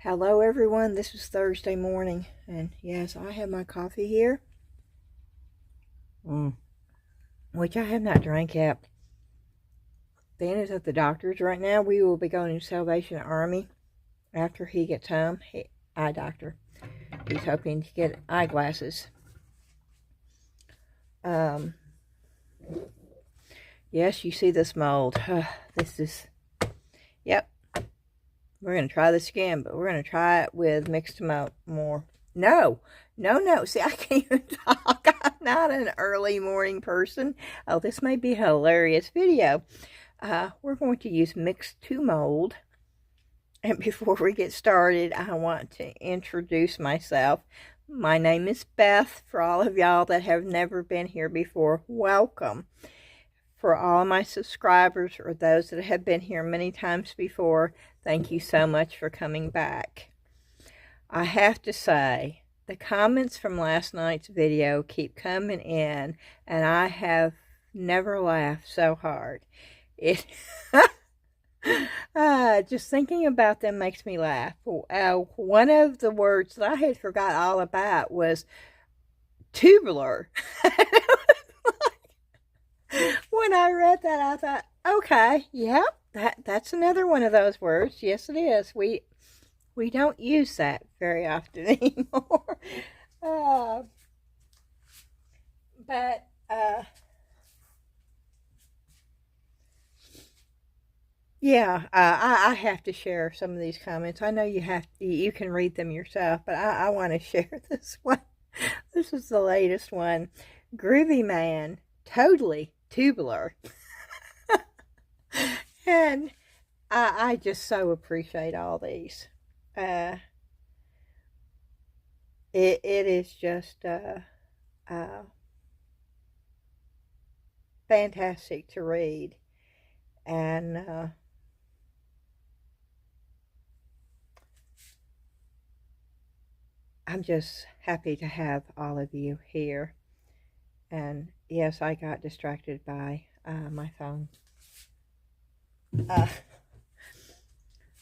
Hello everyone, this is Thursday morning, and yes, I have my coffee here, which I have not drank yet. Ben is at the doctor's right now. We will be going to Salvation Army after he gets home. Eye doctor. He's hoping to get eyeglasses. Yes, you see this mold. This is, yep. We're going to try this again, but we're going to try it with Mix2Mold more. No. See, I can't even talk. I'm not an early morning person. Oh, this may be a hilarious video. We're going to use Mix2Mold. And before we get started, I want to introduce myself. My name is Beth. For all of y'all that have never been here before, welcome. For all my subscribers or those that have been here many times before, thank you so much for coming back. I have to say, the comments from last night's video keep coming in, and I have never laughed so hard. Just thinking about them makes me laugh. One of the words that I had forgot all about was tubular. When I read that, I thought, okay, yep, that's another one of those words. Yes, it is. We don't use that very often anymore. Yeah, I have to share some of these comments. I know you can read them yourself, but I want to share this one. This is the latest one. Groovy man, totally tubular. And I just so appreciate all these. It is just fantastic to read. And I'm just happy to have all of you here. And yes, I got distracted by my phone.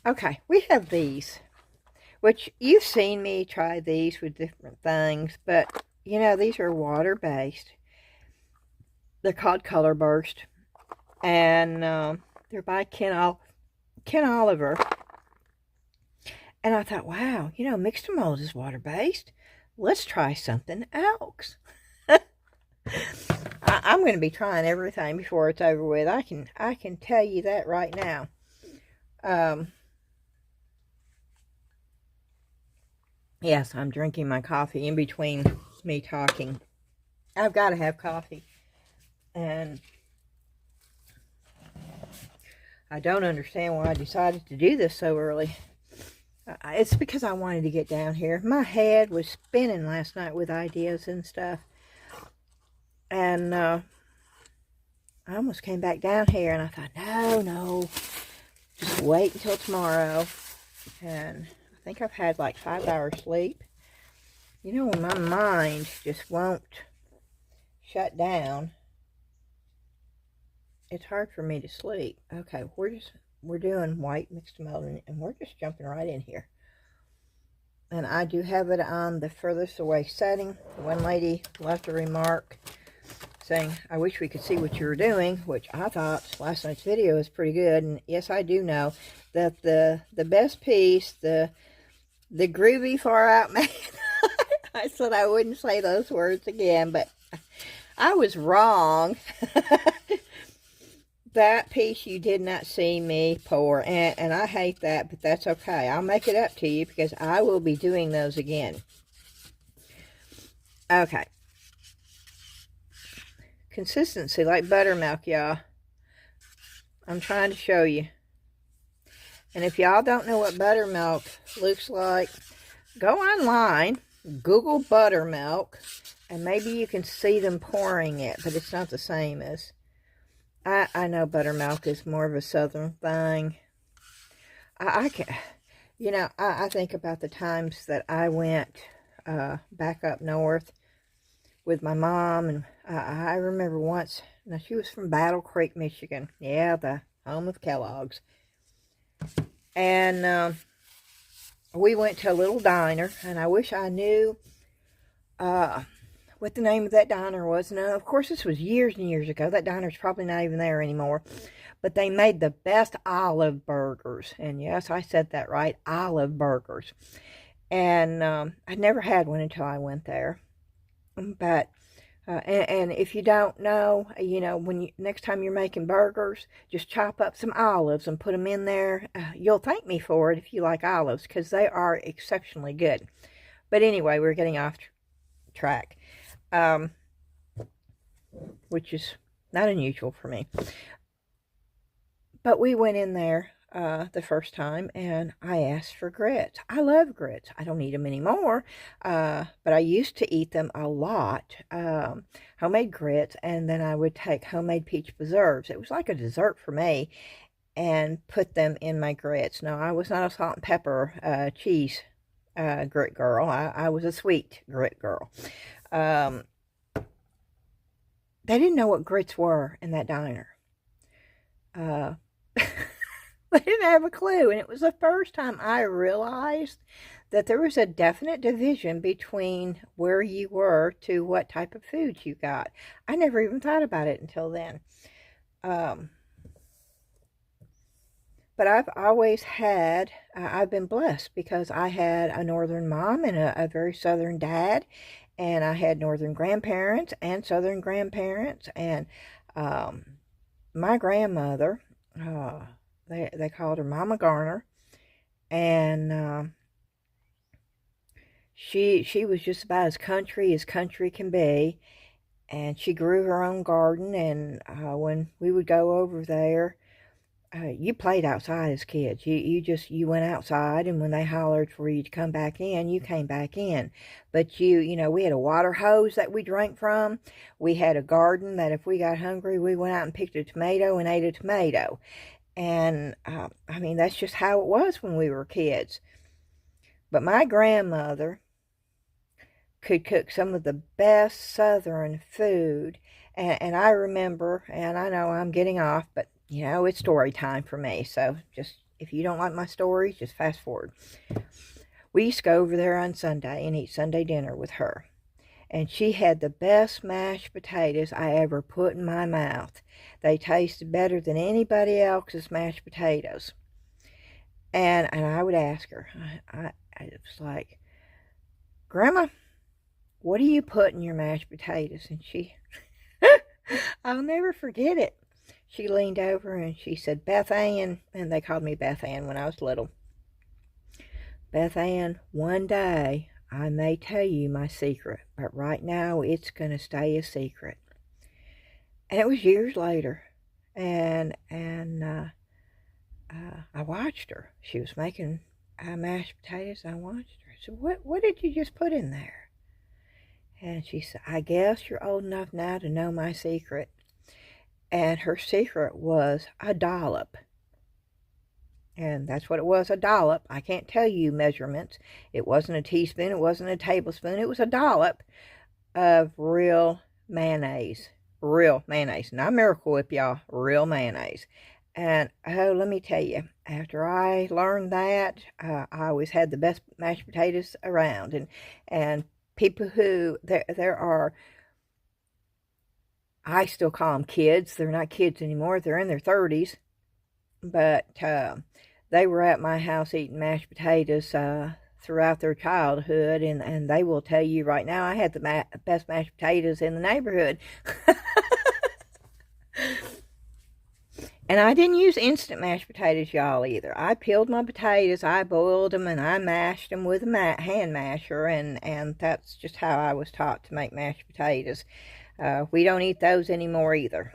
Okay, we have these, which you've seen me try these with different things, but you know, these are water-based. They're called Color Burst, and they're by Ken Oliver. And I thought, wow, you know, Mix2Mold is water-based. Let's try something else. I'm going to be trying everything before it's over with. I can tell you that right now. Yes, I'm drinking my coffee in between me talking. I've got to have coffee. And I don't understand why I decided to do this so early. It's because I wanted to get down here. My head was spinning last night with ideas and stuff. And I almost came back down here, and I thought, no, just wait until tomorrow. And I think I've had like 5 hours sleep. You know, when my mind just won't shut down, it's hard for me to sleep. Okay, we're doing white Mix2Mold, and we're just jumping right in here. And I do have it on the furthest away setting. One lady left a remark saying, I wish we could see what you were doing, which I thought last night's video was pretty good. And yes, I do know that the best piece, the groovy far out man, I said I wouldn't say those words again, but I was wrong. That piece you did not see me pour, and I hate that, but that's okay. I'll make it up to you because I will be doing those again. Okay. Consistency like buttermilk, y'all. I'm trying to show you. And if y'all don't know what buttermilk looks like, go online, Google buttermilk, and maybe you can see them pouring it, but it's not the same as... I know buttermilk is more of a southern thing. I think about the times that I went back up north with my mom, and I remember once, now she was from Battle Creek, Michigan. Yeah, the home of Kellogg's. And we went to a little diner, and I wish I knew what the name of that diner was. Now, of course, this was years and years ago. That diner's probably not even there anymore. But they made the best olive burgers. And yes, I said that right, olive burgers. And I'd never had one until I went there. But and if you don't know, when next time you're making burgers, just chop up some olives and put them in there. You'll thank me for it if you like olives, because they are exceptionally good. But anyway, we're getting off track, which is not unusual for me. But we went in there the first time, and I asked for grits. I love grits. I don't eat them anymore, but I used to eat them a lot. Homemade grits, and then I would take homemade peach preserves. It was like a dessert for me, and put them in my grits. Now, I was not a salt and pepper cheese grit girl. I was a sweet grit girl. They didn't know what grits were in that diner. They didn't have a clue, and it was the first time I realized that there was a definite division between where you were to what type of food you got. I never even thought about it until then. But I've always had, I've been blessed because I had a northern mom and a very southern dad, and I had northern grandparents and southern grandparents, and my grandmother, they called her Mama Garner, and she was just about as country can be, and she grew her own garden, and when we would go over there, you played outside as kids. You went outside, and when they hollered for you to come back in, you came back in. But we had a water hose that we drank from. We had a garden that if we got hungry, we went out and picked a tomato and ate a tomato. And, I mean, that's just how it was when we were kids. But my grandmother could cook some of the best Southern food. And I remember, and I know I'm getting off, but, it's story time for me. So just, if you don't like my stories, just fast forward. We used to go over there on Sunday and eat Sunday dinner with her. And she had the best mashed potatoes I ever put in my mouth. They tasted better than anybody else's mashed potatoes. And I would ask her, I was like, Grandma, what do you put in your mashed potatoes? And she, I'll never forget it. She leaned over and she said, Beth Ann, and they called me Beth Ann when I was little. Beth Ann, one day I may tell you my secret, but right now it's going to stay a secret. And it was years later, and I watched her. She was making mashed potatoes. I watched her. I said, what did you just put in there? And she said, I guess you're old enough now to know my secret. And her secret was a dollop. And that's what it was, a dollop. I can't tell you measurements. It wasn't a teaspoon. It wasn't a tablespoon. It was a dollop of real mayonnaise. Real mayonnaise. Not Miracle Whip, y'all. Real mayonnaise. And, let me tell you, after I learned that, I always had the best mashed potatoes around. And people who, there are, I still call them kids. They're not kids anymore. They're in their 30s. But they were at my house eating mashed potatoes throughout their childhood, and they will tell you right now, I had the best mashed potatoes in the neighborhood. And I didn't use instant mashed potatoes, y'all, either. I peeled my potatoes, I boiled them, and I mashed them with a hand masher, and that's just how I was taught to make mashed potatoes. We don't eat those anymore either.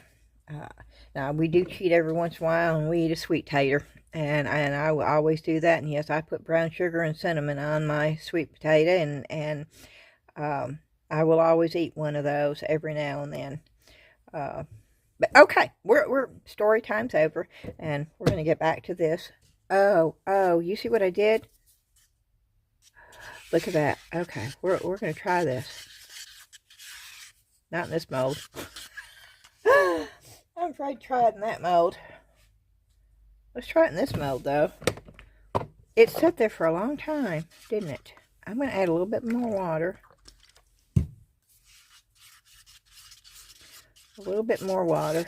Now, we do cheat every once in a while, and we eat a sweet tater, and I will always do that. And yes, I put brown sugar and cinnamon on my sweet potato, and I will always eat one of those every now and then. But okay, we're story time's over, and we're gonna get back to this. Oh, you see what I did? Look at that. Okay, we're gonna try this. Not in this mold. I'm afraid to try it in that mold. Let's try it in this mold, though. It sat there for a long time, didn't it? I'm going to add a little bit more water. A little bit more water.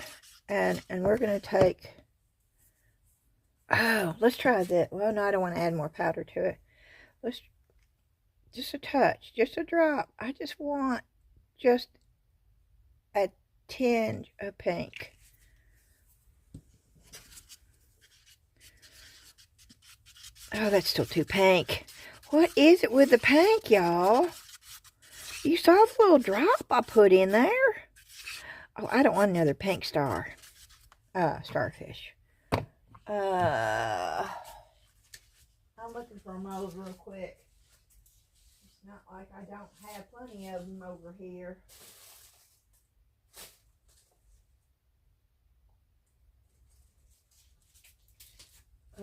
And we're going to take... Oh, let's try this. Well, no, I don't want to add more powder to it. Let's... Just a touch. Just a drop. I just want just a tinge of pink. Oh, that's still too pink. What is it with the pink, y'all? You saw the little drop I put in there? Oh, I don't want another pink star. Starfish. I'm looking for a mold real quick. It's not like I don't have plenty of them over here.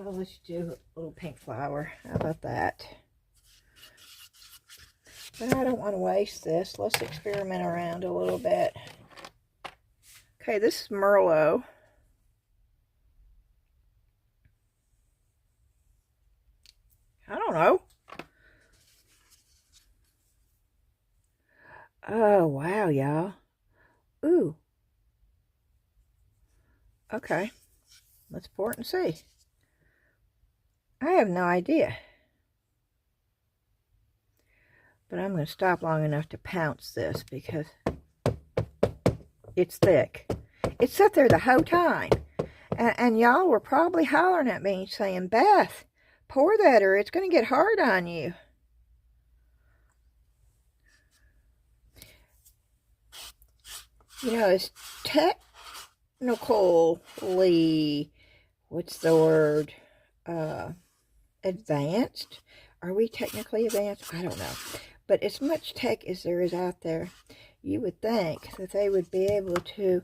Oh, let's do a little pink flower. How about that? But I don't want to waste this. Let's experiment around a little bit. Okay, this is Merlot. I don't know. Oh, wow, y'all. Ooh. Okay. Let's pour it and see. I have no idea. But I'm going to stop long enough to pounce this because it's thick. It sat there the whole time. And y'all were probably hollering at me saying, Beth, pour that or it's going to get hard on you. You know, it's technically, what's the word, advanced. Are we technically advanced? I don't know. But as much tech as there is out there, you would think that they would be able to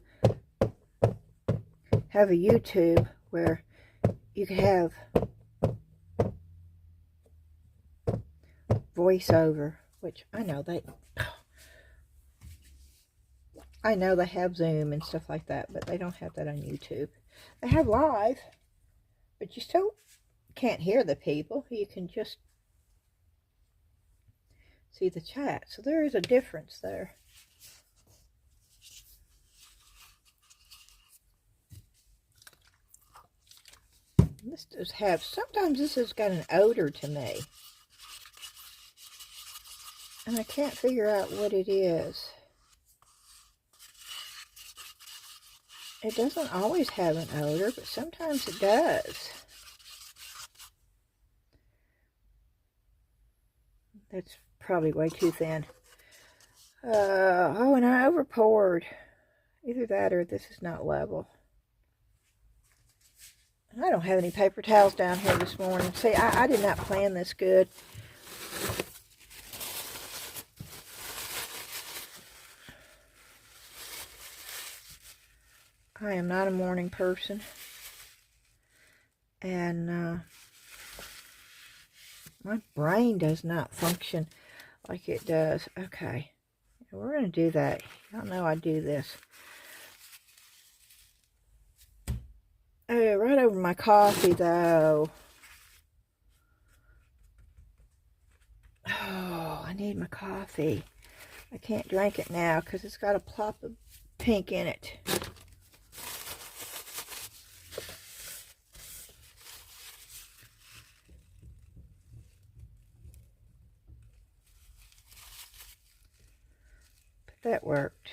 have a YouTube where you could have voiceover, which I know they have Zoom and stuff like that, but they don't have that on YouTube. They have live, but you still can't hear the people. You can just see the chat. So there is a difference there. This does have, sometimes this has got an odor to me. And I can't figure out what it is. It doesn't always have an odor, but sometimes it does. That's probably way too thin. Oh, and I over poured. Either that or this is not level. And I don't have any paper towels down here this morning. See, I did not plan this good. I am not a morning person. And my brain does not function like it does. Okay. We're going to do that. Y'all know I do this. Oh, right over my coffee, though. Oh, I need my coffee. I can't drink it now because it's got a plop of pink in it. But that worked.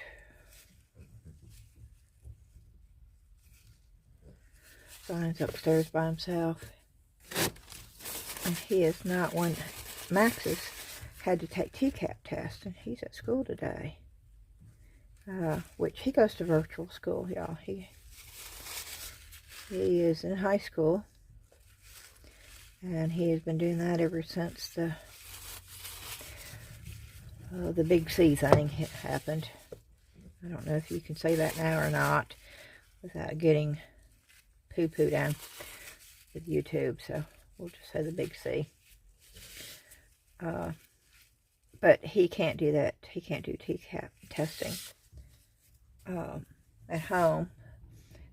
Ryan's upstairs by himself. And he is not one. Max has had to take TCAP test, and he's at school today. Which he goes to virtual school, y'all. He is in high school. And he has been doing that ever since the big C thing happened. I don't know if you can say that now or not without getting poo-poo down with YouTube, so we'll just say the big C. But he can't do that. He can't do TCAP testing at home.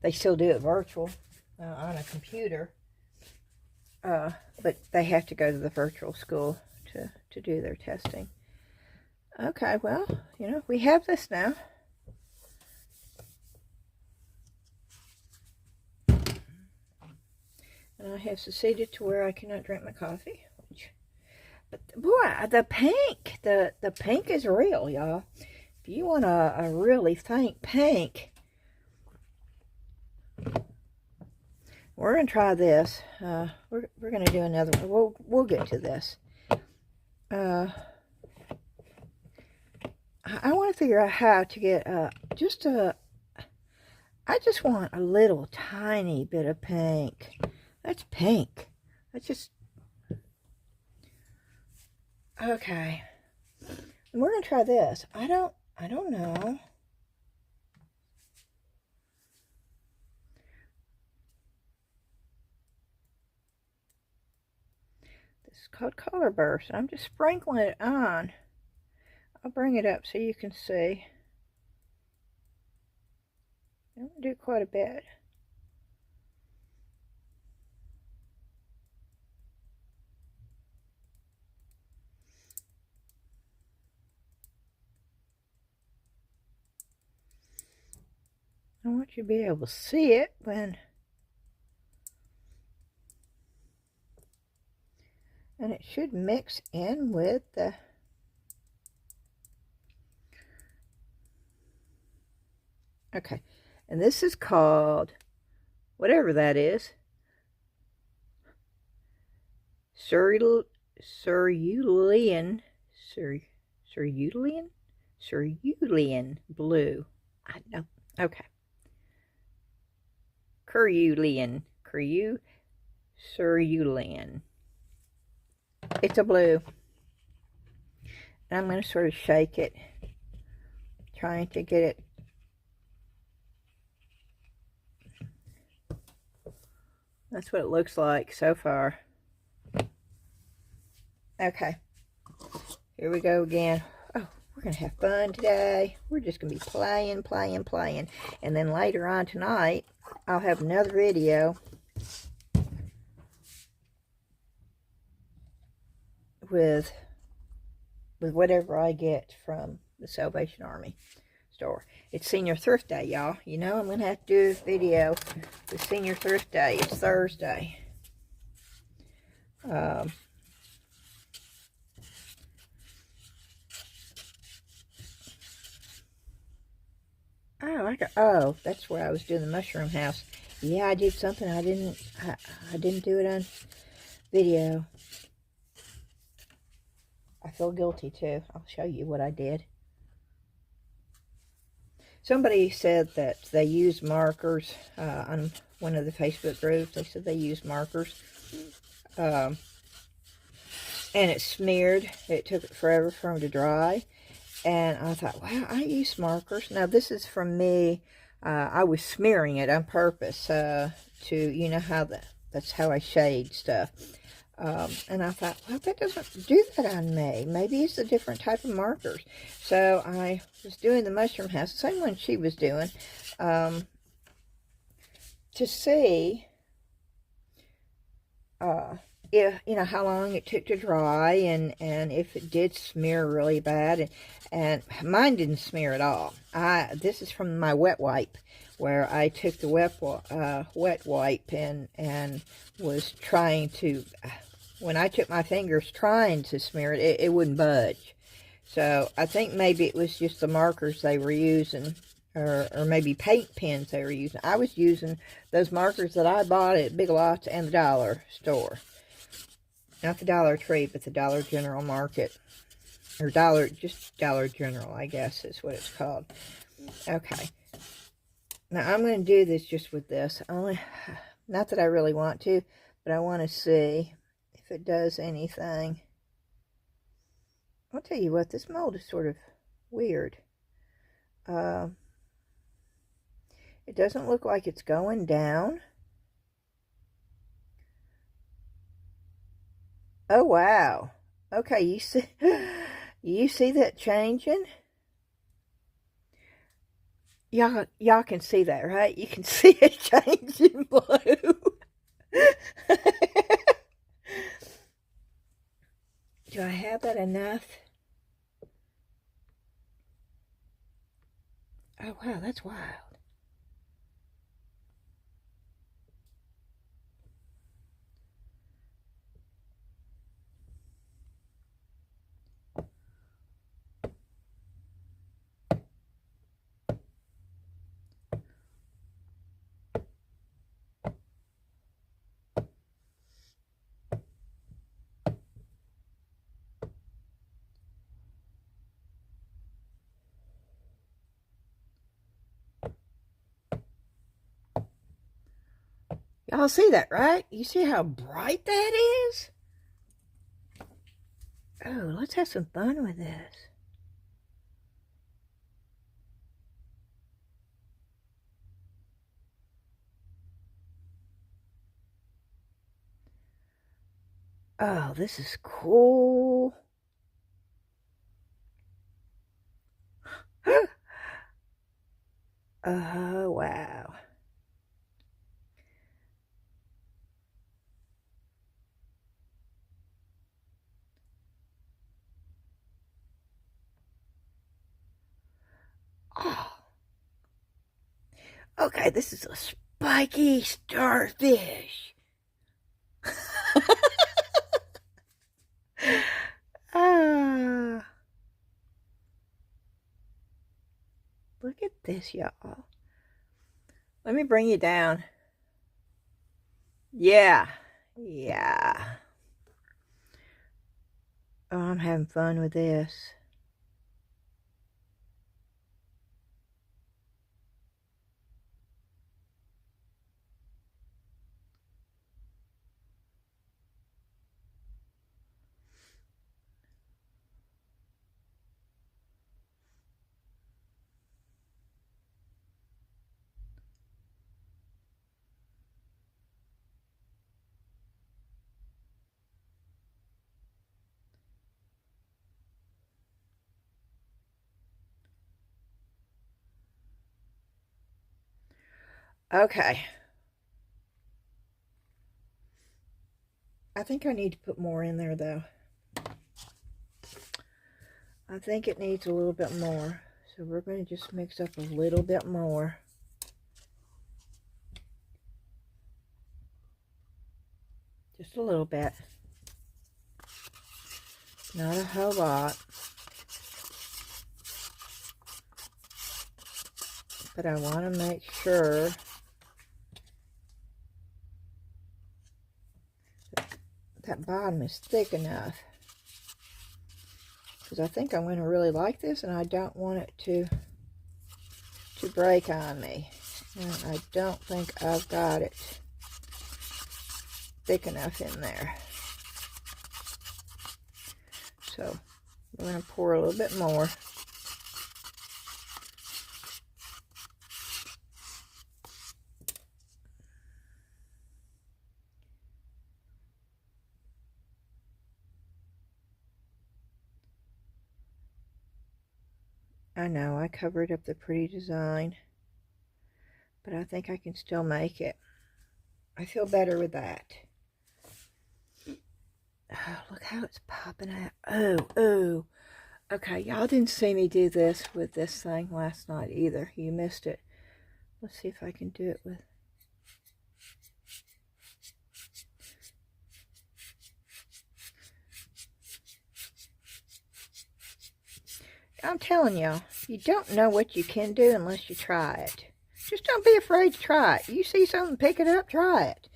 They still do it virtual on a computer. But they have to go to the virtual school to do their testing. Okay, well, you know, we have this now. And I have seceded to where I cannot drink my coffee. But boy, the pink, the pink is real, y'all. If you want a really faint pink, we're gonna try this. We're gonna do another one. We'll get to this. I want to figure out how to get I just want a little tiny bit of pink. That's pink. That's just okay. And we're gonna try this. I don't know. This is called Color Burst. I'm just sprinkling it on. I'll bring it up so you can see. I'm gonna do quite a bit. I want you to be able to see it when, and it should mix in with the, okay, and this is called, whatever that is, cerulean blue. I know. Okay. Cerulean. It's a blue. And I'm going to sort of shake it, trying to get it. That's what it looks like so far. Okay. Here we go again. Oh, we're going to have fun today. We're just going to be playing. And then later on tonight, I'll have another video with whatever I get from the Salvation Army store. It's Senior Thrift Day, y'all. You know I'm going to have to do a video with Senior Thrift Day. It's Thursday. Oh, that's where I was doing the mushroom house. Yeah, I did something. I didn't do it on video. I feel guilty too. I'll show you what I did. Somebody said that they used markers on one of the Facebook groups. They said they used markers. And it smeared. It took it forever for them to dry. And I thought, wow, I use markers. Now, this is from me. I was smearing it on purpose to, you know, that's how I shade stuff. And I thought, well, that doesn't do that on me. Maybe it's a different type of markers. So I was doing the mushroom house, the same one she was doing, to see if, you know, how long it took to dry, and if it did smear really bad. And mine didn't smear at all. This is from my wet wipe, where I took the wet wipe and was trying to, when I took my fingers trying to smear it, it wouldn't budge. So I think maybe it was just the markers they were using, or maybe paint pens they were using. I was using those markers that I bought at Big Lots and the dollar store. Not the Dollar Tree, but the Dollar General Market. Or just Dollar General, I guess is what it's called. Okay. Now, I'm going to do this just with this. Not that I really want to, but I want to see if it does anything. I'll tell you what, this mold is sort of weird. It doesn't look like it's going down. Oh, wow. Okay, you see that changing? Y'all can see that, right? You can see it changing blue. Do I have that enough? Oh, wow, that's wild. Y'all see that, right? You see how bright that is? Oh, let's have some fun with this. Oh, this is cool. Oh, wow. Oh. Okay, this is a spiky starfish. Ah. Look at this, y'all. Let me bring you down. Yeah. Yeah. Oh, I'm having fun with this. Okay. I think I need to put more in there, though. I think it needs a little bit more. So we're going to just mix up a little bit more. Just a little bit. Not a whole lot. But I want to make sure that bottom is thick enough. Because I think I'm going to really like this, and I don't want it to break on me. And I don't think I've got it thick enough in there. So I'm going to pour a little bit more. I know I covered up the pretty design, but I think I can still make it. I feel better with that. Oh, look how it's popping out. Oh. Okay, y'all didn't see me do this with this thing last night either. You missed it. Let's see if I can do it with... I'm telling y'all, you don't know what you can do unless you try it. Just don't be afraid to try it. You see something, pick it up, try it.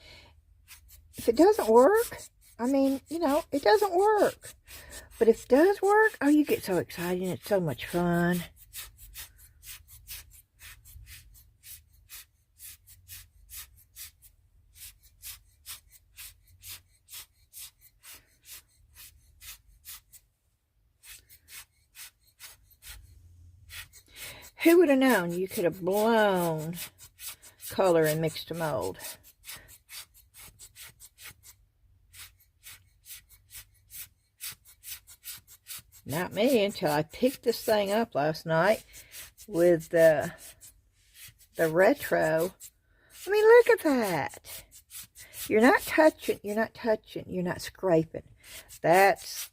If it doesn't work, I mean, you know, it doesn't work. But if it does work, oh, you get so excited and it's so much fun. Who would have known you could have blown color in Mix2Mold? Not me, until I picked this thing up last night with the retro. I mean, look at that. You're not touching, you're not scraping. That's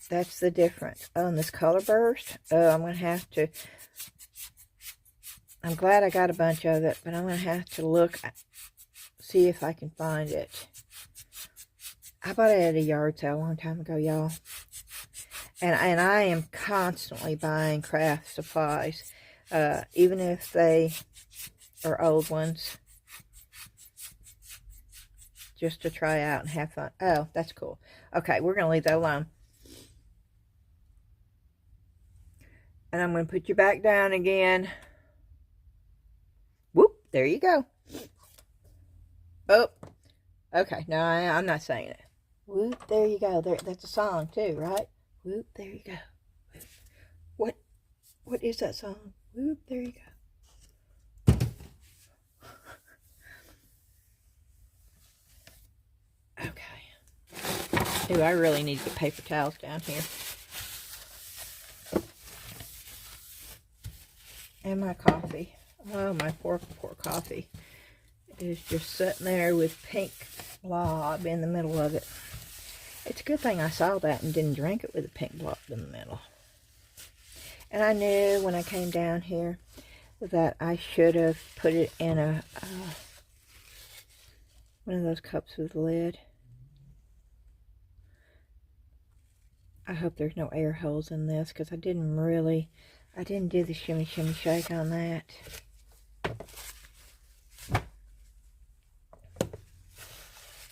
That's the difference. Oh, and this color burst. Oh, I'm going to have to... I'm glad I got a bunch of it, but I'm going to have to look, see if I can find it. I bought it at a yard sale a long time ago, y'all. And I am constantly buying craft supplies, even if they are old ones, just to try out and have fun. Oh, that's cool. Okay, we're going to leave that alone. And I'm going to put you back down again. Whoop, there you go. Oh, okay, no, I'm not saying it. Whoop, there you go. There, that's a song too, right? Whoop, there you go. Whoop. What is that song? Whoop, there you go. Okay. Ooh, I really need to get paper towels down here. And my coffee. Oh, my poor coffee is just sitting there with pink blob in the middle of it. It's a good thing I saw that and didn't drink it with a pink blob in the middle. And I knew when I came down here that I should have put it in a one of those cups with a lid. I hope there's no air holes in this, because I didn't do the shimmy shake on that.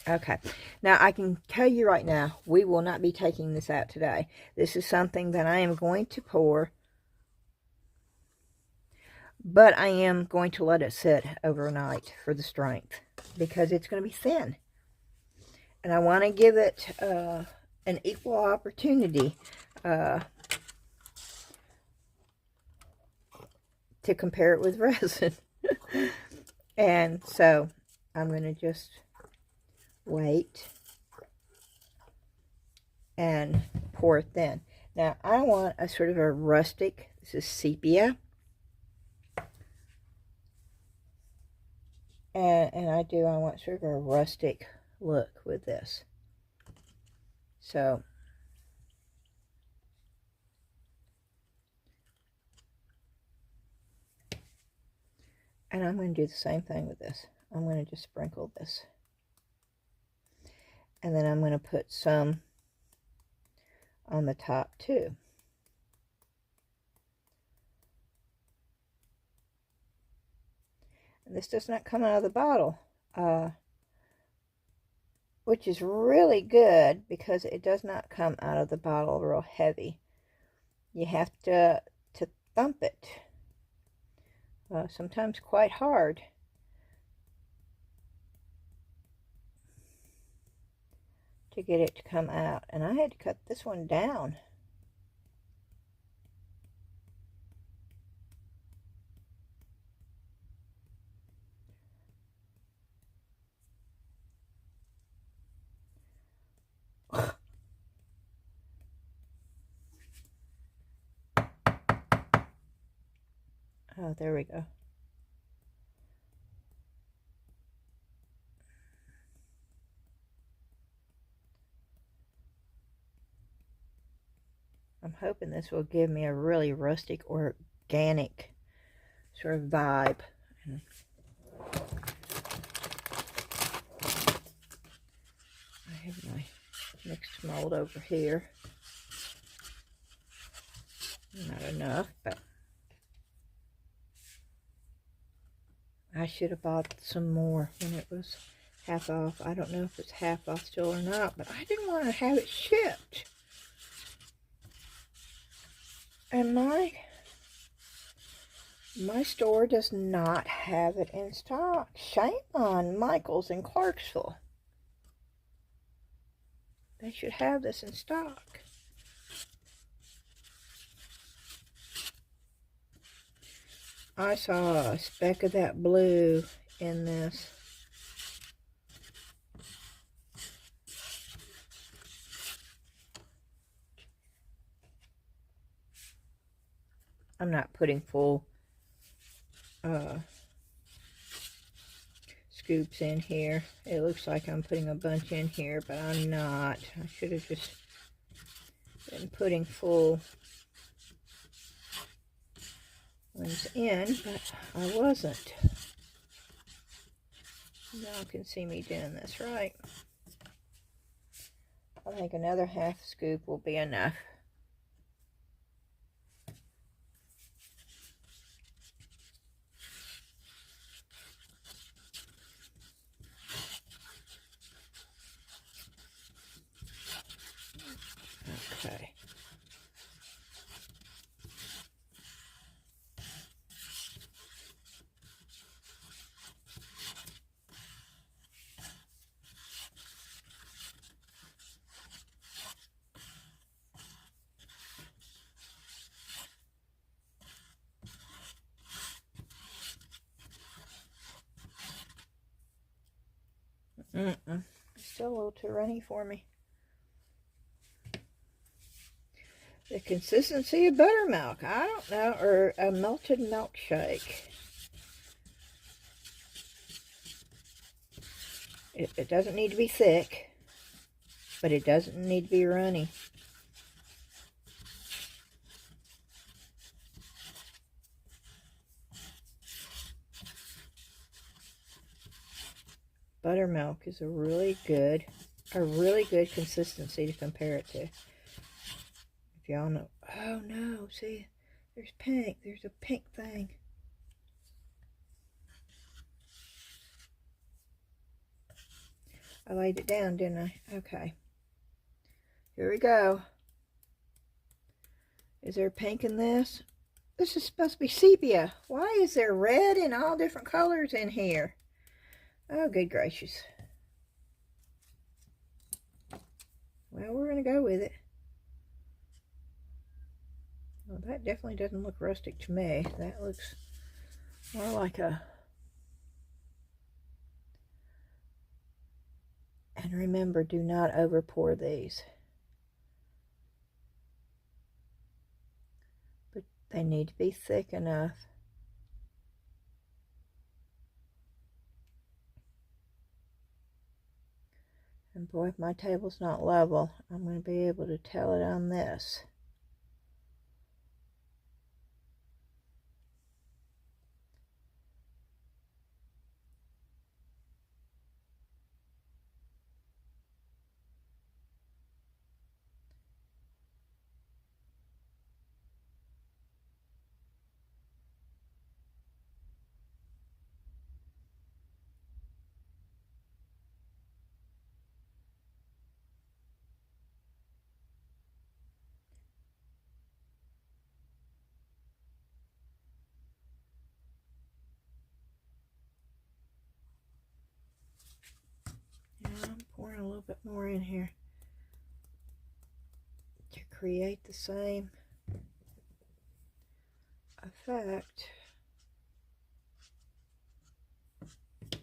Okay, now I can tell you right now, we will not be taking this out today. This is something that I am going to pour, but I am going to let it sit overnight for the strength, because it's going to be thin. And I want to give it an equal opportunity to compare it with resin. And so I'm going to just wait and pour it then. Now I want a sort of a rustic, this is sepia, and I want sort of a rustic look with this. So and I'm going to do the same thing with this. I'm going to just sprinkle this. And then I'm going to put some on the top too. And this does not come out of the bottle, which is really good, because it does not come out of the bottle real heavy. You have to thump it, sometimes quite hard. To get it to come out. And I had to cut this one down. Oh, there we go. I'm hoping this will give me a really rustic, organic sort of vibe. I have my Mix2Mold over here. Not enough, but I should have bought some more when it was half off. I don't know if it's half off still or not, but I didn't want to have it shipped. And my store does not have it in stock. Shame on Michael's in Clarksville. They should have this in stock. I saw a speck of that blue in this. I'm not putting full scoops in here. It looks like I'm putting a bunch in here, but I'm not. I should have just been putting full ones in, but I wasn't. Y'all can see me doing this right. I think another half scoop will be enough. Okay. Still a little too runny for me. The consistency of buttermilk, I don't know, or a melted milkshake. It doesn't need to be thick, but it doesn't need to be runny. Buttermilk is a really good consistency to compare it to. If y'all know. Oh no, see, there's pink. There's a pink thing. I laid it down, didn't I? Okay. Here we go. Is there pink in this? This is supposed to be sepia. Why is there red and all different colors in here? Oh, good gracious. Well, we're going to go with it. Well, that definitely doesn't look rustic to me. That looks more like a... And remember, do not over pour these. But they need to be thick enough. And boy, if my table's not level, I'm going to be able to tell it on this. I'm pouring a little bit more in here to create the same effect. I'm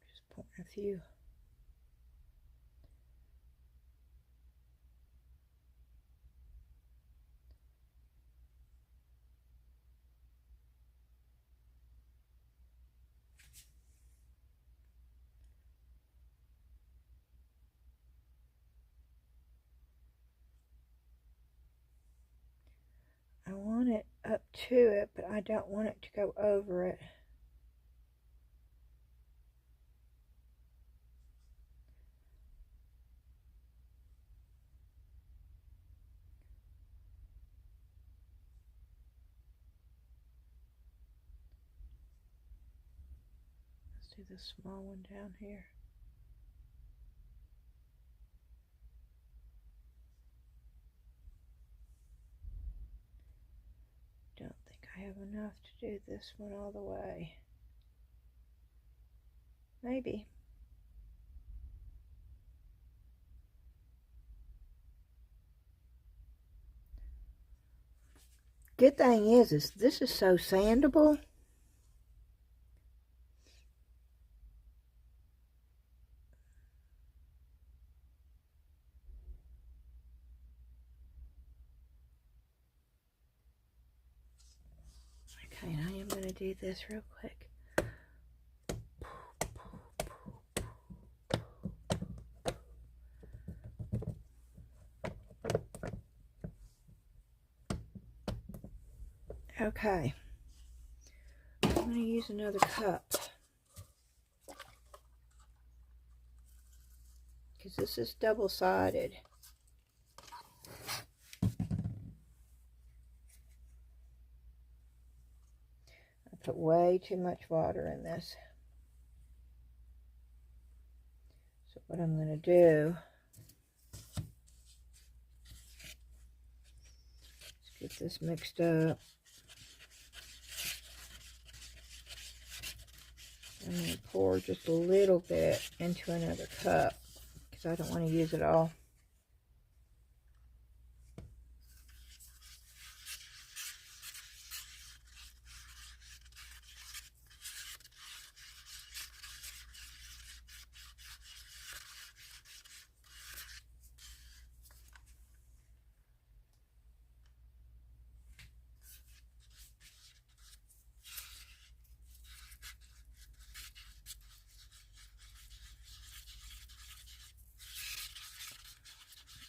just pouring a few. I want it up to it, but I don't want it to go over it. Let's do the small one down here. Don't think I have enough to do this one all the way. Maybe. Good thing is this is so sandable. I'm going to do this real quick. Okay. I'm going to use another cup. Because this is double-sided. I put way too much water in this. So what I'm going to do is get this mixed up. I'm going to pour just a little bit into another cup because I don't want to use it all.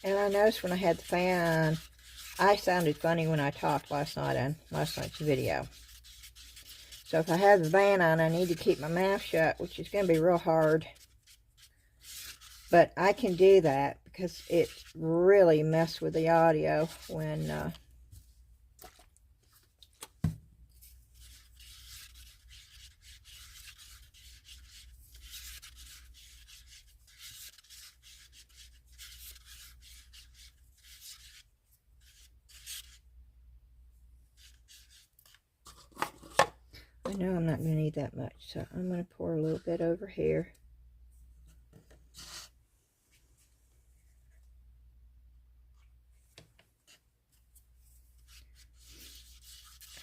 And I noticed when I had the fan on, I sounded funny when I talked last night on last night's video. So if I have the fan on, I need to keep my mouth shut, which is going to be real hard. But I can do that because it really messed with the audio when... I know I'm not going to need that much, so I'm going to pour a little bit over here.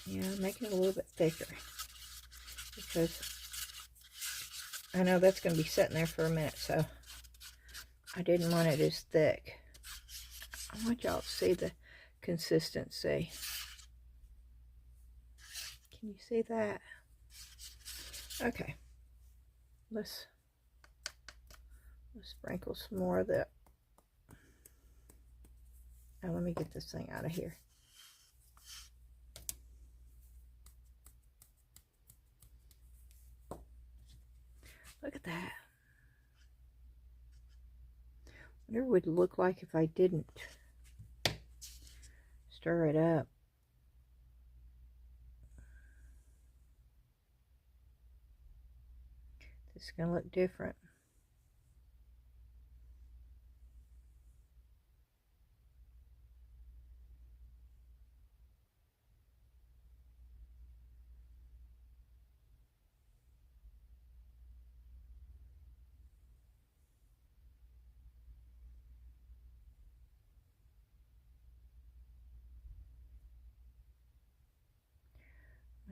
Yeah, make it a little bit thicker because I know that's going to be sitting there for a minute, so I didn't want it as thick. I want y'all to see the consistency. Can you see that? Okay. Let's sprinkle some more of that. Now let me get this thing out of here. Look at that. Wonder what it would look like if I didn't stir it up. This is going to look different.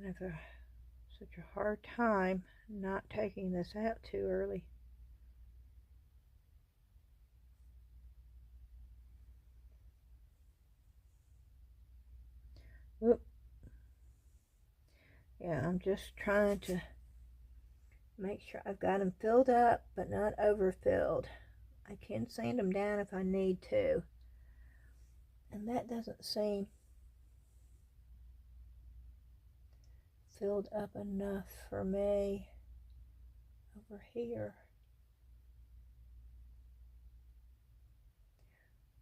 I have such a hard time not taking this out too early. Whoop. Yeah, I'm just trying to make sure I've got them filled up, but not overfilled. I can sand them down if I need to. And that doesn't seem filled up enough for me over here.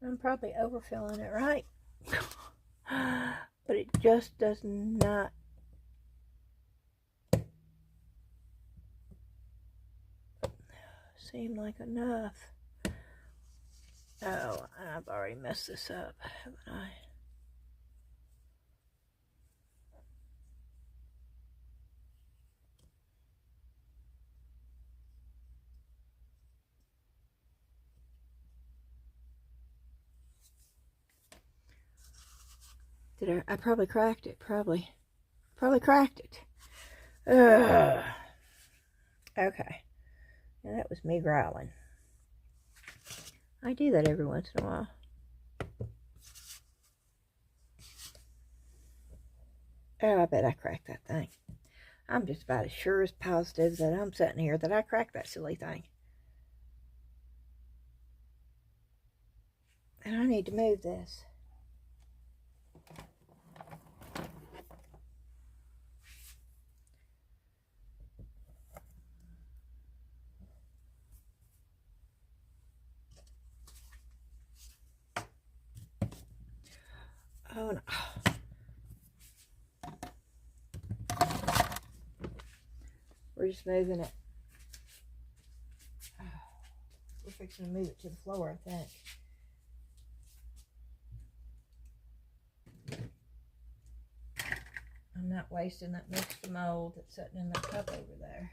I'm probably overfilling it, right? But it just does not seem like enough. Oh, I've already messed this up, haven't I? Did I probably cracked it, probably cracked it. Ugh. Okay. Now that was me growling. I do that every once in a while. Oh, I bet I cracked that thing. I'm just about as sure as positive that I'm sitting here that I cracked that silly thing. And I need to move this. Oh, no. We're just moving it. We're fixing to move it to the floor, I think. I'm not wasting that Mix2Mold that's sitting in the cup over there.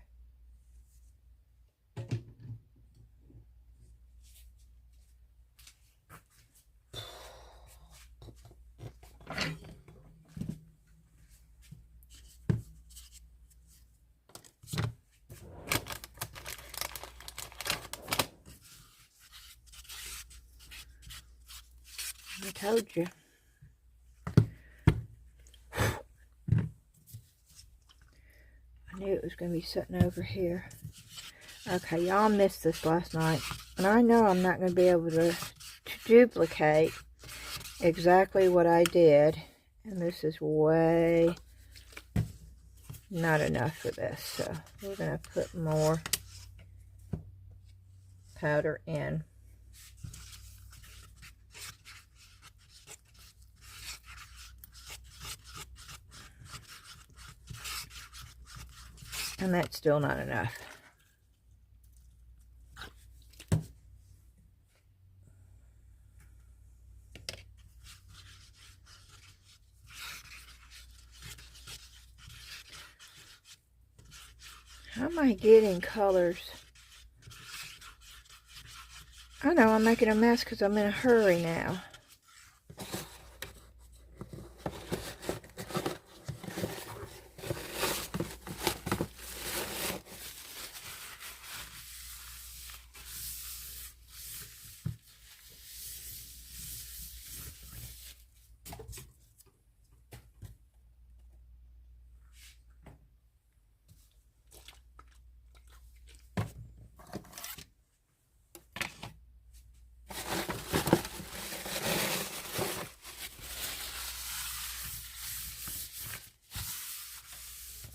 I told you. I knew it was going to be sitting over here. Okay, y'all missed this last night. And I know I'm not going to be able to duplicate exactly what I did. And this is way not enough for this. So we're going to put more powder in. And that's still not enough. How am I getting colors? I know I'm making a mess because I'm in a hurry now.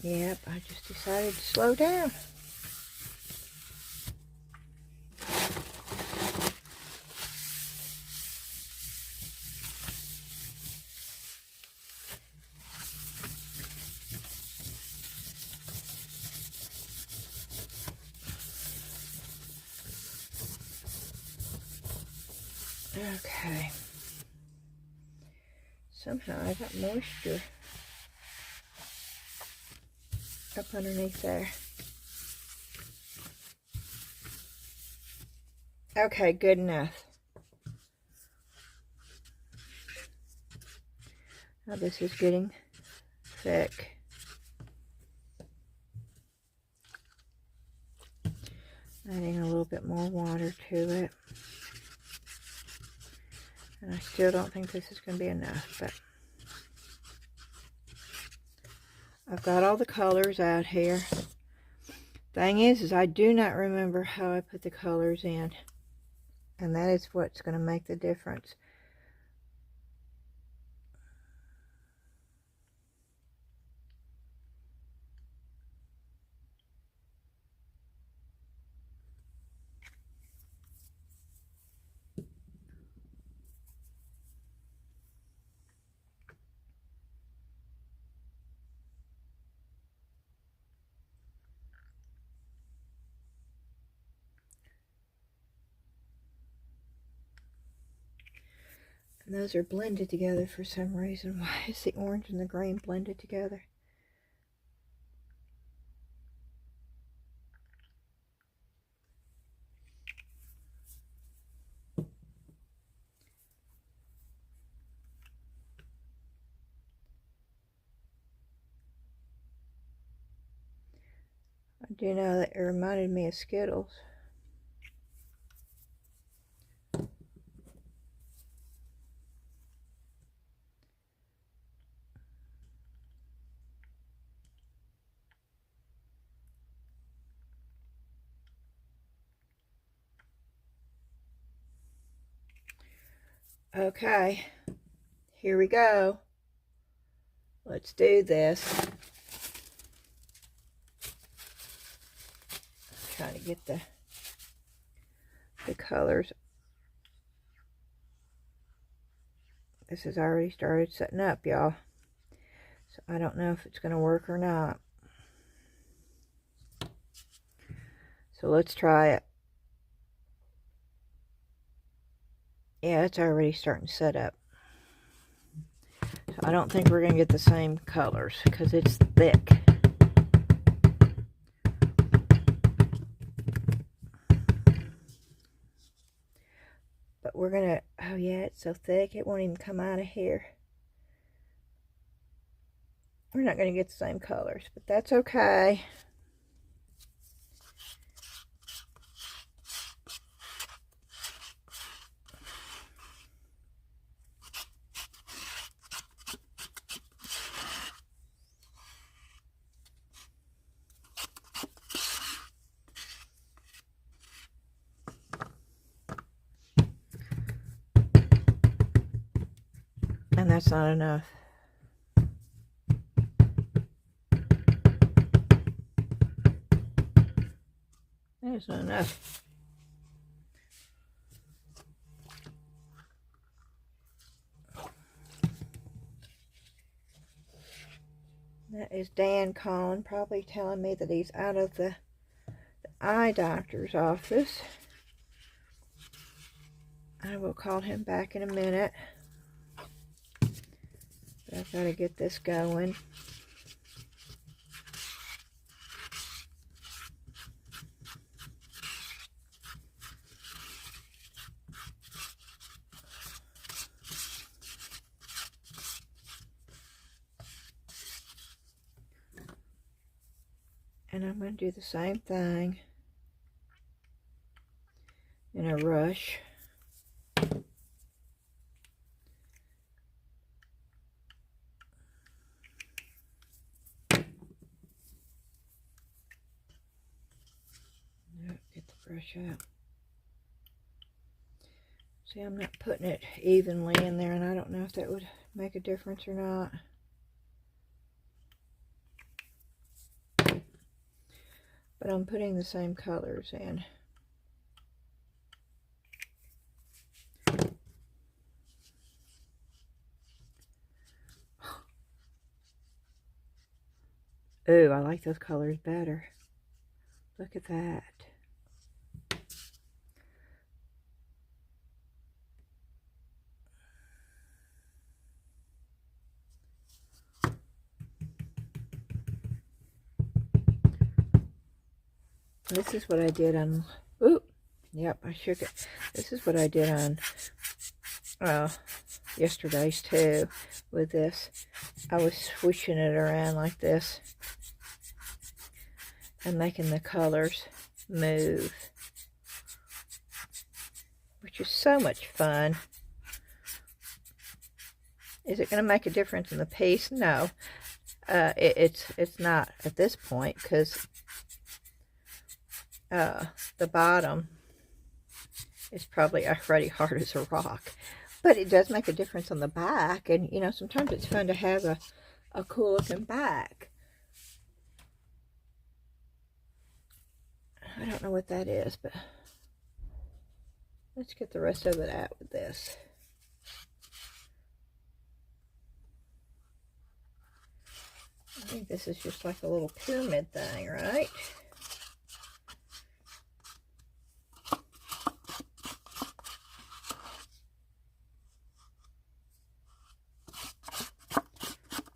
Yep, I just decided to slow down. Okay. Somehow I got moisture up underneath there. Okay, good enough. Now this is getting thick. Adding a little bit more water to it. And I still don't think this is going to be enough, but I've got all the colors out here. Thing is I do not remember how I put the colors in. And that is what's going to make the difference. And those are blended together for some reason. Why is the orange and the green blended together? I do know that it reminded me of Skittles. Okay, here we go. Let's do this. Trying to get the colors. This has already started setting up, y'all. So I don't know if it's going to work or not. So let's try it. Yeah, it's already starting to set up. So I don't think we're going to get the same colors because it's thick. But we're going to, oh yeah, it's so thick it won't even come out of here. We're not going to get the same colors, but that's okay. And that's not enough. That is not enough. That is Dan calling, probably telling me that he's out of the eye doctor's office. I will call him back in a minute. But I've got to get this going. And I'm going to do the same thing in a rush. Get the brush out. See, I'm not putting it evenly in there, and I don't know if that would make a difference or not. But I'm putting the same colors in. Ooh, I like those colors better. Look at that. This is what I did on, ooh, yep, I shook it. This is what I did on yesterday's too with this. I was swishing it around like this and making the colors move, which is so much fun. Is it going to make a difference in the piece? No, it's not at this point, because the bottom is probably already hard as a rock, but it does make a difference on the back. And you know, sometimes it's fun to have a cool looking back. I don't know what that is, but let's get the rest of it out with this. I think this is just like a little pyramid thing, right?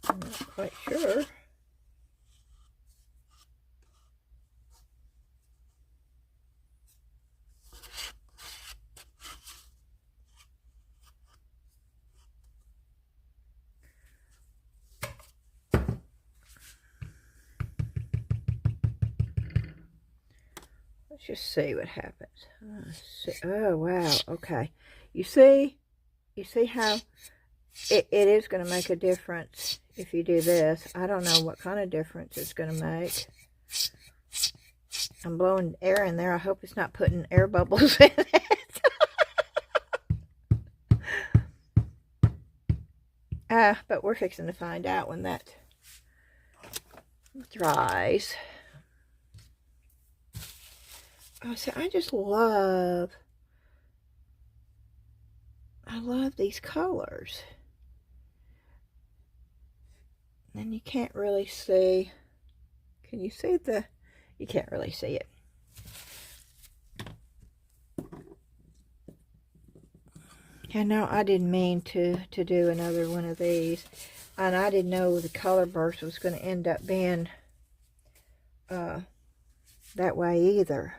I'm not quite sure. Let's just see what happens. Oh, wow. Okay. You see how it is going to make a difference if you do this. I don't know what kind of difference it's going to make. I'm blowing air in there. I hope it's not putting air bubbles in it. But we're fixing to find out when that dries. Oh, see, I love these colors. And you can't really see. Can you see you can't really see it. And no, I didn't mean to do another one of these. And I didn't know the color burst was going to end up being that way either.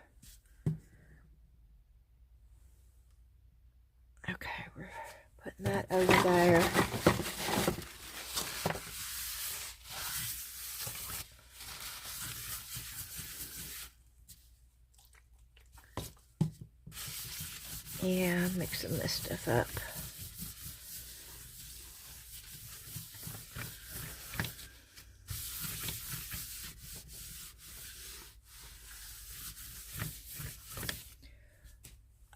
Okay, we're putting that over there. Yeah, I'm mixing this stuff up.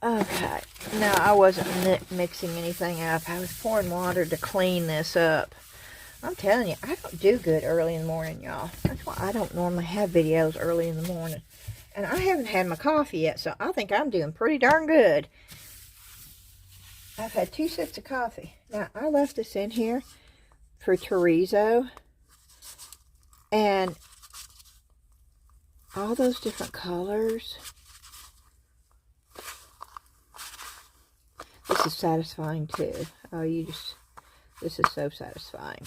Okay, no, I wasn't mixing anything up. I was pouring water to clean this up. I'm telling you, I don't do good early in the morning, y'all. That's why I don't normally have videos early in the morning. And I haven't had my coffee yet, so I think I'm doing pretty darn good. I've had 2 sips of coffee. Now, I left this in here for chorizo. And all those different colors. This is satisfying too. Oh, this is so satisfying.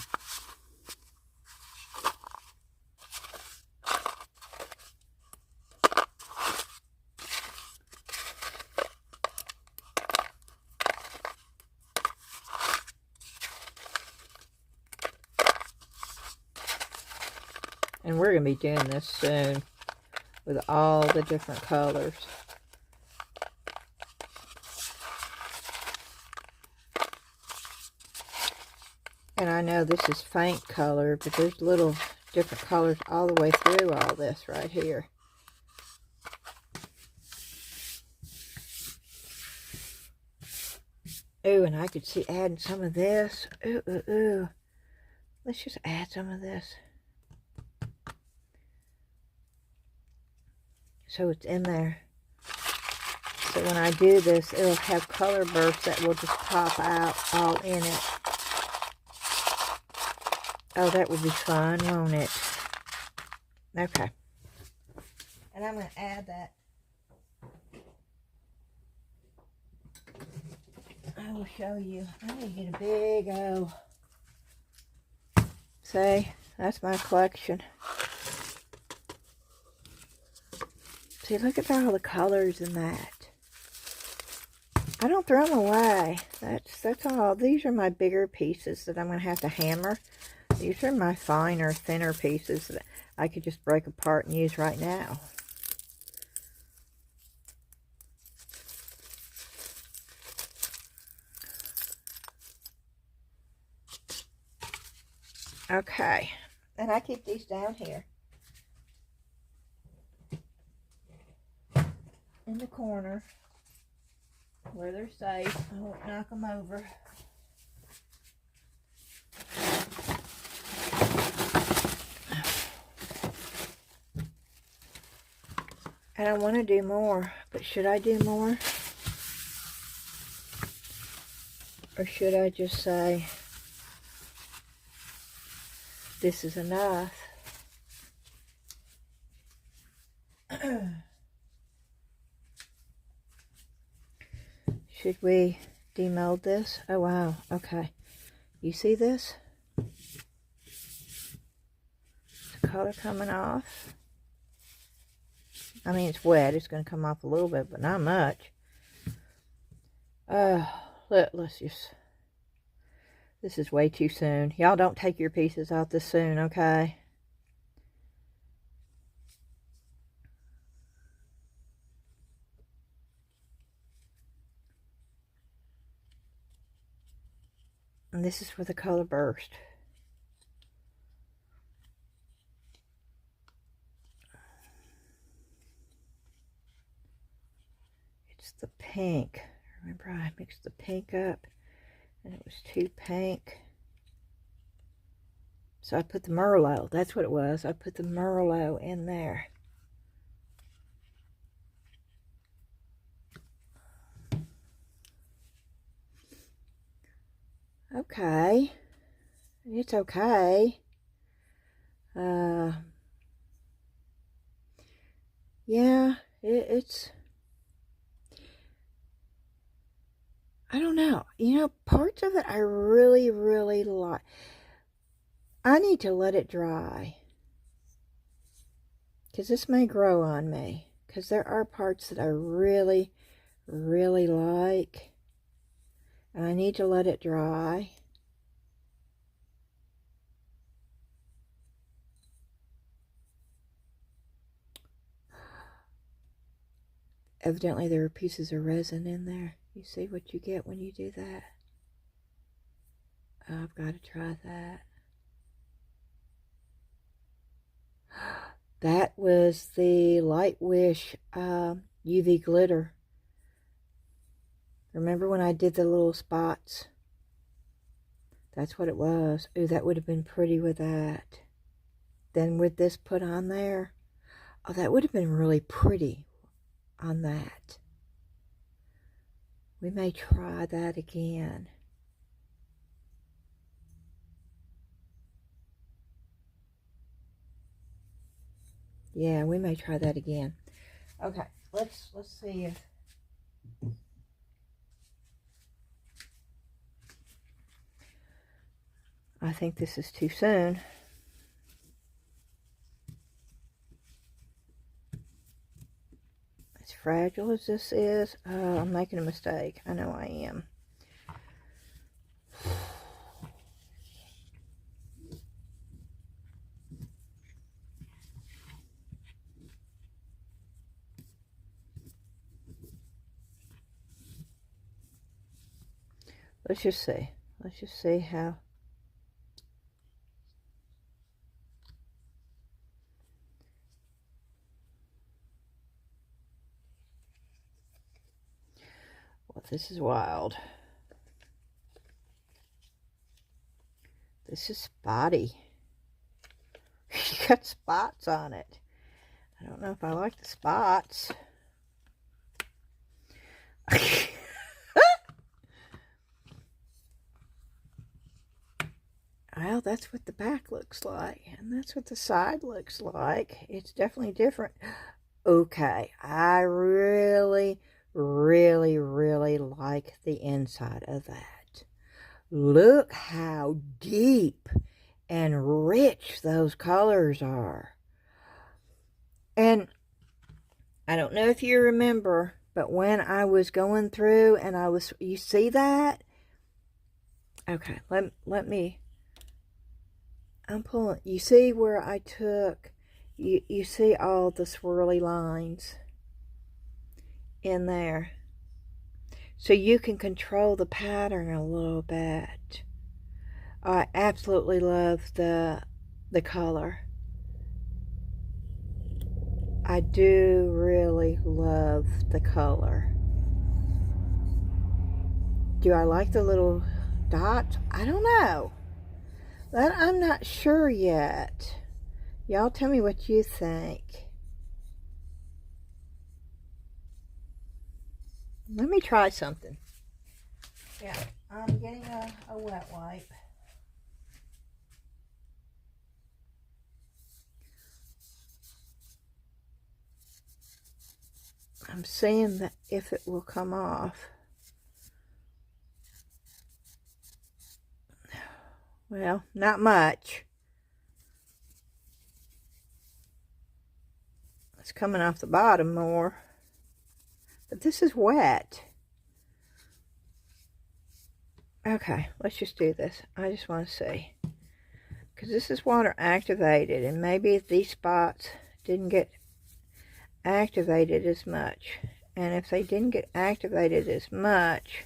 And we're going to be doing this soon with all the different colors. And I know this is faint color, but there's little different colors all the way through all this right here. Ooh, and I could see adding some of this. Ooh, ooh, ooh. Let's just add some of this. So it's in there. So when I do this, it'll have color bursts that will just pop out all in it. Oh, that would be fun, won't it? Okay. And I'm going to add that. I will show you. I need to get a big O. See, that's my collection. See, look at all the colors in that. I don't throw them away. That's all. These are my bigger pieces that I'm going to have to hammer. These are my finer, thinner pieces that I could just break apart and use right now. Okay. And I keep these down here in the corner where they're safe. I won't knock them over. And I want to do more, but should I do more? Or should I just say, this is enough? Should we demold this? Oh, wow. Okay. You see this? The color coming off. I mean, it's wet. It's going to come off a little bit, but not much. Let's just... This is way too soon. Y'all don't take your pieces out this soon, okay? And this is for the color burst. It's the pink. Remember, I mixed the pink up and it was too pink. So I put the Merlot. That's what it was. I put the Merlot in there. Okay. It's okay. Yeah, it's... I don't know. You know, parts of it I really, really like. I need to let it dry, because this may grow on me. Because there are parts that I really, really like. And I need to let it dry. Evidently there are pieces of resin in there. You see what you get when you do that? Oh, I've got to try that. That was the Light Wish UV glitter. Remember when I did the little spots? That's what it was. Ooh, that would have been pretty with that. Then with this put on there. Oh, that would have been really pretty on that. We may try that again. Yeah, we may try that again. Okay, let's see if... I think this is too soon. As fragile as this is, I'm making a mistake. I know I am. Let's just see. Let's just see how... Well, this is wild. This is spotty. You got spots on it. I don't know if I like the spots. Well, that's what the back looks like, and that's what the side looks like. It's definitely different. Okay, I really, really, really like the inside of that. Look how deep and rich those colors are. And I don't know if you remember, but when I was going through and you see that? Okay, let me... I'm pulling, you see where I took, you see all the swirly lines in there. So you can control the pattern a little bit. I absolutely love the color. I do really love the color. Do I like the little dots? I don't know. That I'm not sure yet. Y'all tell me what you think. Let me try something. Yeah, I'm getting a wet wipe. I'm seeing that if it will come off. Well, not much. It's coming off the bottom more. But this is wet. Okay, let's just do this. I just want to see. Because this is water activated. And maybe these spots didn't get activated as much. And if they didn't get activated as much...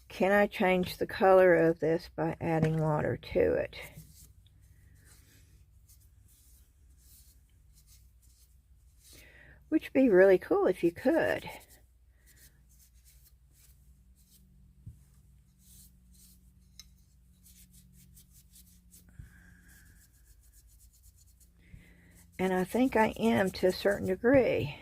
Can I change the color of this by adding water to it? Which would be really cool if you could. And I think I am to a certain degree.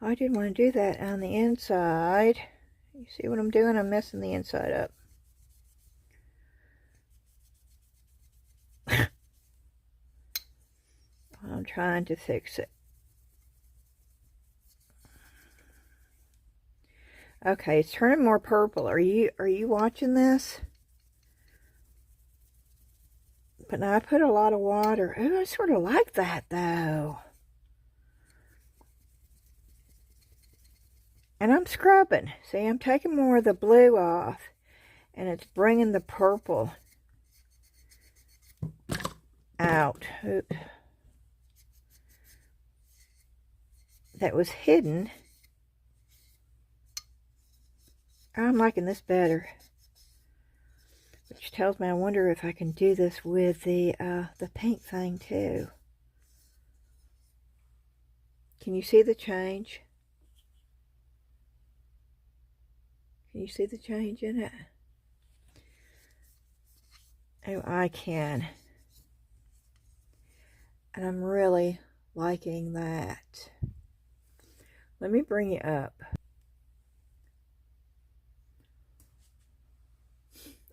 I didn't want to do that on the inside. You see what I'm doing? I'm messing the inside up. I'm trying to fix it. Okay, it's turning more purple. Are you watching this? But now I put a lot of water. Oh, I sort of like that though. And I'm scrubbing. See, I'm taking more of the blue off. And it's bringing the purple out. Oops. That was hidden. I'm liking this better. Which tells me I wonder if I can do this with the pink thing too. Can you see the change? Can you see the change in it? Oh, I can. And I'm really liking that. Let me bring it up.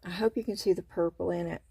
I hope you can see the purple in it.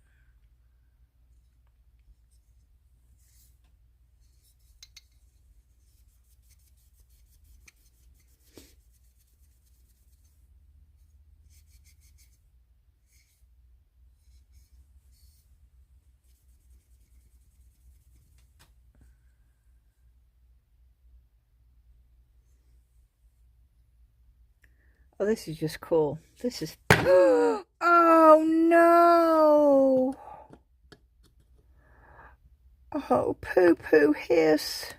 Oh, this is just cool. This is... Oh, no! Oh, poo-poo hiss.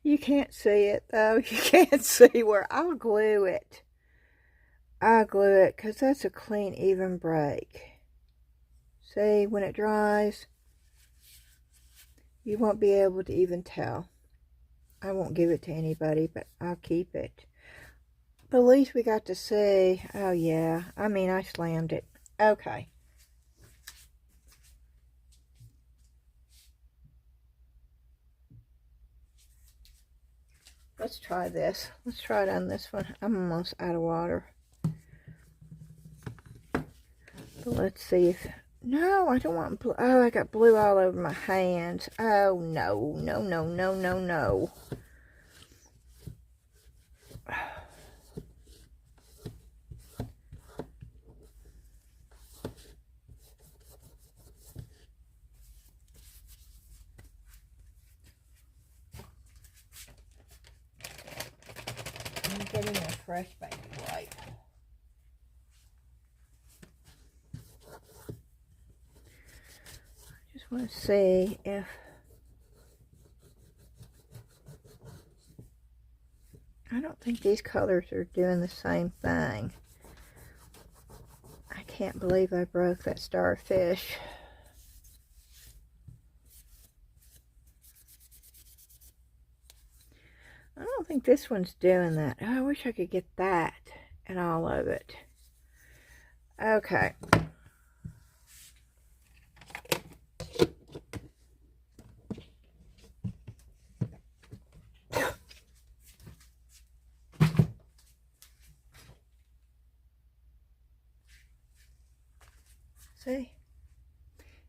You can't see it, though. You can't see where I'll glue it. I'll glue it, because that's a clean, even break. See, when it dries, you won't be able to even tell. I won't give it to anybody, but I'll keep it. But at least we got to see. Oh, yeah. I mean, I slammed it. Okay. Let's try this. Let's try it on this one. I'm almost out of water. But let's see if... No, I don't want blue. Oh, I got blue all over my hands. Oh, no. No, no, no, no, no. I'm getting a fresh baby wipe. I just want to see if... I don't think these colors are doing the same thing. I can't believe I broke that starfish. I don't think this one's doing that. Oh, I wish I could get that and all of it. Okay. See?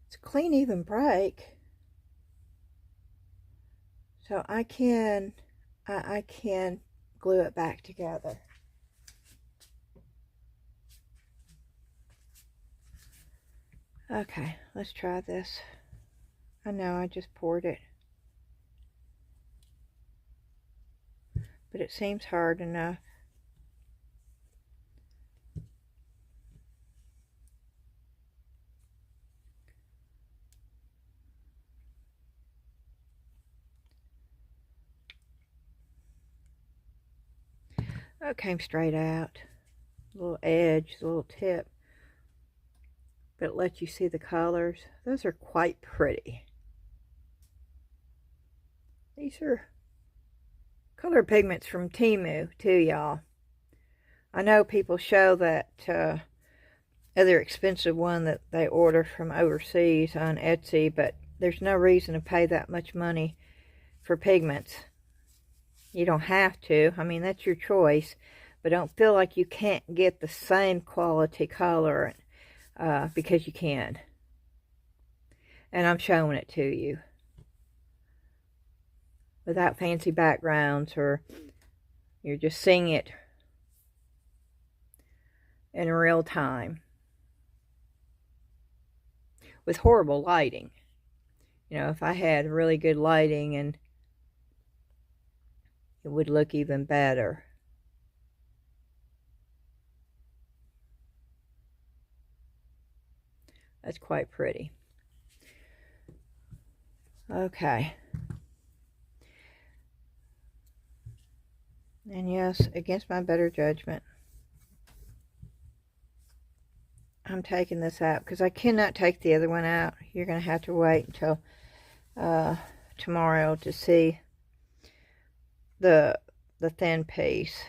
It's a clean, even break. So I can glue it back together. Okay, let's try this. I know I just poured it, but it seems hard enough. Oh, it came straight out. A little edge, a little tip. But it lets you see the colors. Those are quite pretty. These are color pigments from Temu too, y'all. I know people show that other expensive one that they order from overseas on Etsy, but there's no reason to pay that much money for pigments. You don't have to. I mean, that's your choice, but don't feel like you can't get the same quality color because you can. And I'm showing it to you without fancy backgrounds, or you're just seeing it in real time with horrible lighting. You know, if I had really good lighting, and it would look even better. That's quite pretty. Okay. And yes, against my better judgment, I'm taking this out because I cannot take the other one out. You're going to have to wait until tomorrow to see the thin piece.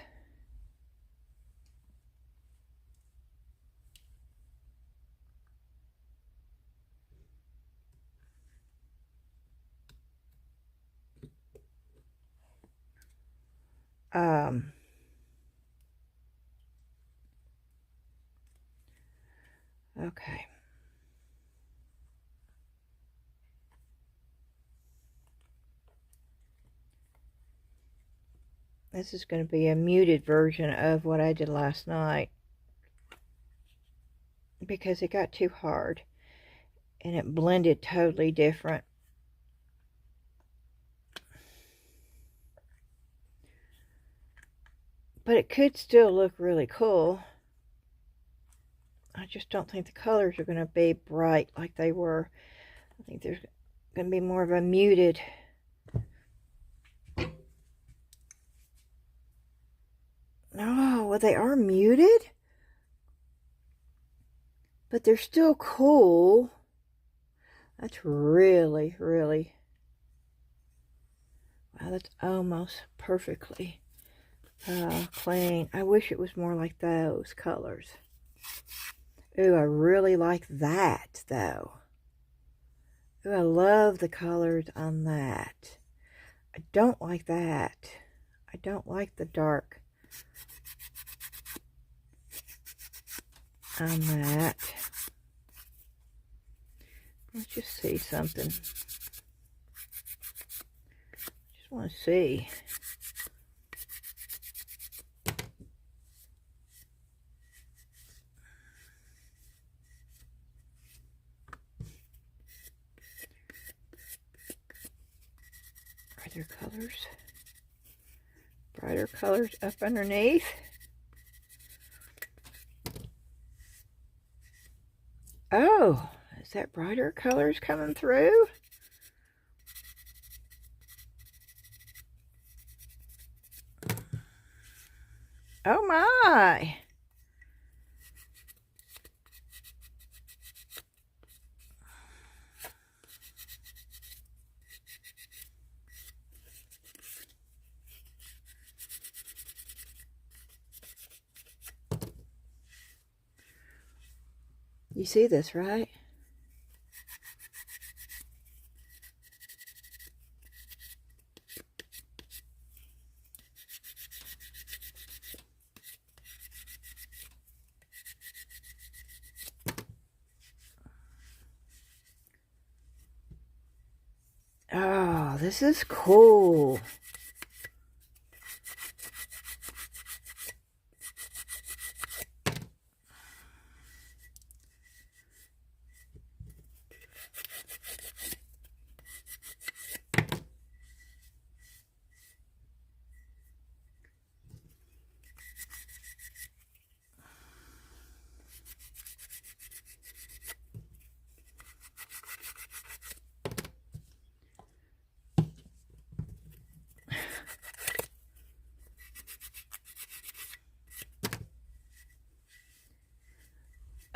Okay. This is going to be a muted version of what I did last night because it got too hard and it blended totally different. But it could still look really cool. I just don't think the colors are going to be bright like they were. I think there's going to be more of a muted. Oh, well, they are muted, but they're still cool. That's really, really, wow, that's almost perfectly clean. I wish it was more like those colors. Ooh, I really like that, though. Ooh, I love the colors on that. I don't like that. I don't like the dark on that. Let's just see something. Just want to see. Are there colors? Brighter colors up underneath? Oh, is that brighter colors coming through? Oh my! You see this, right? Oh, this is cool.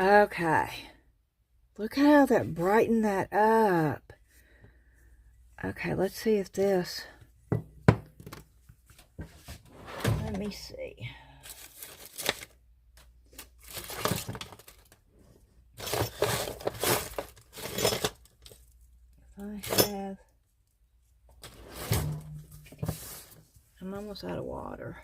Okay. Look how that brightened that up. Okay, let's see if this... Let me see. I'm almost out of water.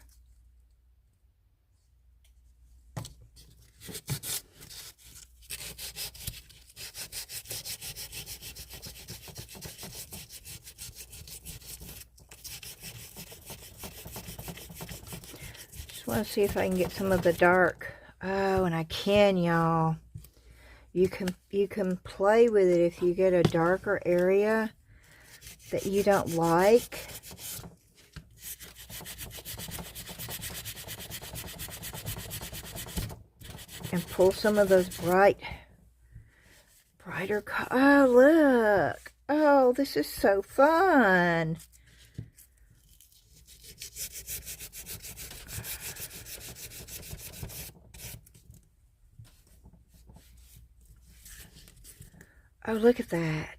Just want to see if I can get some of the dark. Oh, and I can, y'all. You can play with it if you get a darker area that you don't like. And pull some of those brighter colors. Oh, look. Oh, this is so fun. Oh, look at that.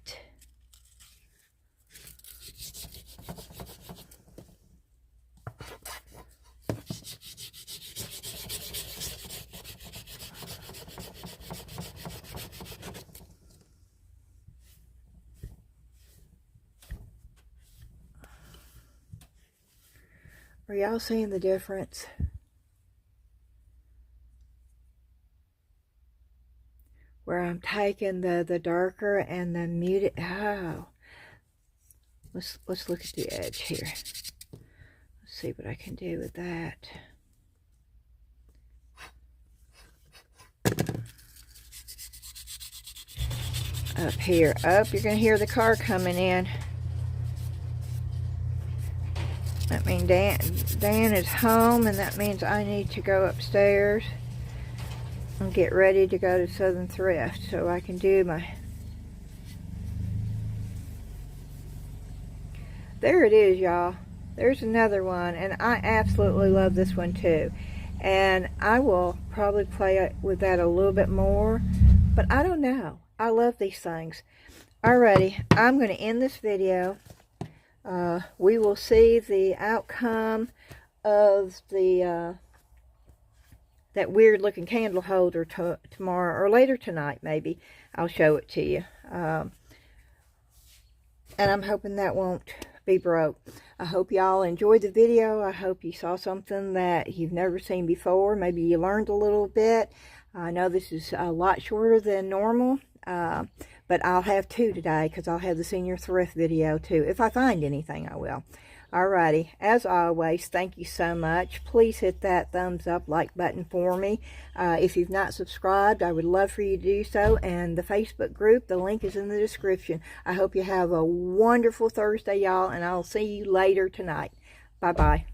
Are y'all seeing the difference? Where I'm taking the darker and the muted. Oh, let's look at the edge here. Let's see what I can do with that. Up here, up. You're gonna hear the car coming in. That means Dan is home, and that means I need to go upstairs and get ready to go to Southern Thrift so I can do my... There it is, y'all. There's another one, and I absolutely love this one too. And I will probably play with that a little bit more, but I don't know. I love these things. Alrighty, I'm going to end this video. We will see the outcome of the that weird looking candle holder tomorrow, or later tonight maybe. I'll show it to you. And I'm hoping that won't be broke. I hope y'all enjoyed the video. I hope you saw something that you've never seen before. Maybe you learned a little bit. I know this is a lot shorter than normal. But I'll have two today because I'll have the Senior Thrift video too. If I find anything, I will. Alrighty, as always, thank you so much. Please hit that thumbs up, like button for me. If you've not subscribed, I would love for you to do so. And the Facebook group, the link is in the description. I hope you have a wonderful Thursday, y'all, and I'll see you later tonight. Bye-bye.